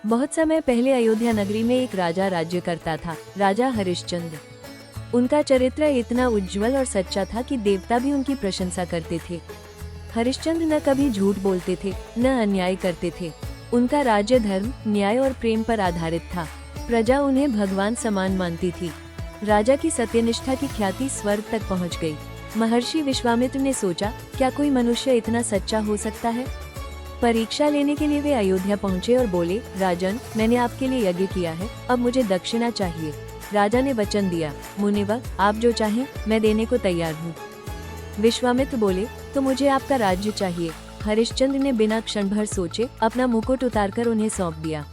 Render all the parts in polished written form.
बहुत समय पहले अयोध्या नगरी में एक राजा राज्य करता था, राजा हरिश्चंद्र। उनका चरित्र इतना उज्जवल और सच्चा था कि देवता भी उनकी प्रशंसा करते थे। हरिश्चंद्र न कभी झूठ बोलते थे, न अन्याय करते थे। उनका राज्य धर्म, न्याय और प्रेम पर आधारित था। प्रजा उन्हें भगवान समान मानती थी। राजा की सत्यनिष्ठा की ख्याति स्वर्ग तक पहुंच गई। महर्षि विश्वामित्र ने सोचा, क्या कोई मनुष्य इतना सच्चा हो सकता है? परीक्षा लेने के लिए वे अयोध्या पहुंचे और बोले, राजन, मैंने आपके लिए यज्ञ किया है, अब मुझे दक्षिणा चाहिए। राजा ने वचन दिया, मुनिवर, आप जो चाहें मैं देने को तैयार हूँ। विश्वामित्र बोले, तो मुझे आपका राज्य चाहिए। हरिश्चंद्र ने बिना क्षण भर सोचे अपना मुकुट उतारकर उन्हें सौंप दिया।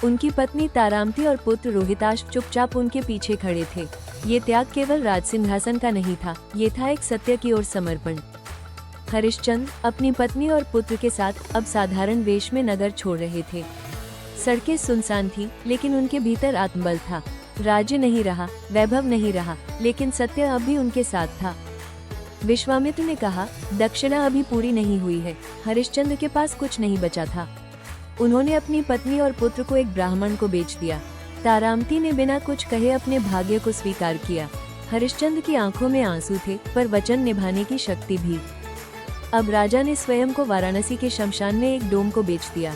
उनकी पत्नी तारामती और पुत्र रोहिताश चुपचाप उनके पीछे खड़े थे। ये त्याग केवल राजसिंहासन का नहीं था, ये था एक सत्य की ओर समर्पण। हरिश्चंद्र अपनी पत्नी और पुत्र के साथ अब साधारण वेश में नगर छोड़ रहे थे। सड़कें सुनसान थी, लेकिन उनके भीतर आत्मबल था। राज्य नहीं रहा, वैभव नहीं रहा, लेकिन सत्य अब भी उनके साथ था। विश्वामित्र ने कहा, दक्षिणा अभी पूरी नहीं हुई है। हरिश्चंद्र के पास कुछ नहीं बचा था। उन्होंने अपनी पत्नी और पुत्र को एक ब्राह्मण को बेच दिया। तारामती ने बिना कुछ कहे अपने भाग्य को स्वीकार किया। हरिश्चंद्र की आंखों में आंसू थे, पर वचन निभाने की शक्ति भी। अब राजा ने स्वयं को वाराणसी के शमशान में एक डोम को बेच दिया।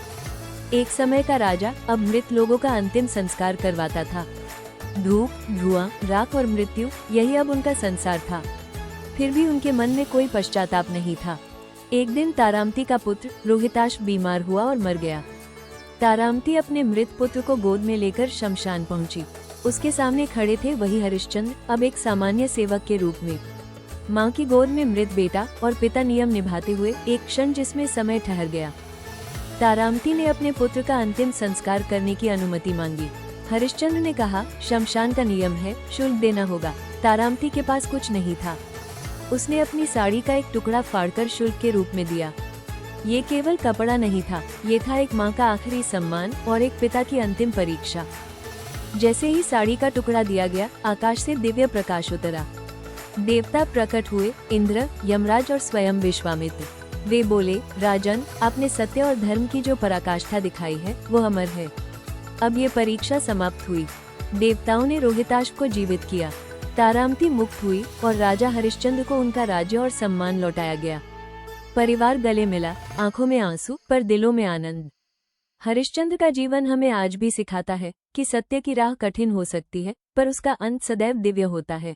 एक समय का राजा अब मृत लोगों का अंतिम संस्कार करवाता था। धूप, धुआं, राख और मृत्यु, यही अब उनका संसार था। फिर भी उनके मन में कोई पश्चाताप नहीं था। एक दिन तारामती का पुत्र रोहिताश बीमार हुआ और मर गया। तारामती अपने मृत पुत्र को गोद में लेकर शमशान पहुंची। उसके सामने खड़े थे वही हरिश्चंद्र, अब एक सामान्य सेवक के रूप में। माँ की गोद में मृत बेटा और पिता नियम निभाते हुए, एक क्षण जिसमें समय ठहर गया। तारामती ने अपने पुत्र का अंतिम संस्कार करने की अनुमति मांगी। हरिश्चंद्र ने कहा, शमशान का नियम है, शुल्क देना होगा। तारामती के पास कुछ नहीं था। उसने अपनी साड़ी का एक टुकड़ा फाड़कर शुल्क के रूप में दिया। ये केवल कपड़ा नहीं था, ये था एक माँ का आखिरी सम्मान और एक पिता की अंतिम परीक्षा। जैसे ही साड़ी का टुकड़ा दिया गया, आकाश से दिव्य प्रकाश उतरा। देवता प्रकट हुए, इंद्र, यमराज और स्वयं विश्वामित्र। वे बोले, राजन, आपने सत्य और धर्म की जो पराकाष्ठा दिखाई है वो अमर है। अब ये परीक्षा समाप्त हुई। देवताओं ने रोहिताश को जीवित किया। तारामती मुक्त हुई और राजा हरिश्चंद्र को उनका राज्य और सम्मान लौटाया गया। परिवार गले मिला, आंखों में आंसू पर दिलों में आनंद। हरिश्चंद्र का जीवन हमें आज भी सिखाता है कि सत्य की राह कठिन हो सकती है, पर उसका अंत सदैव दिव्य होता है।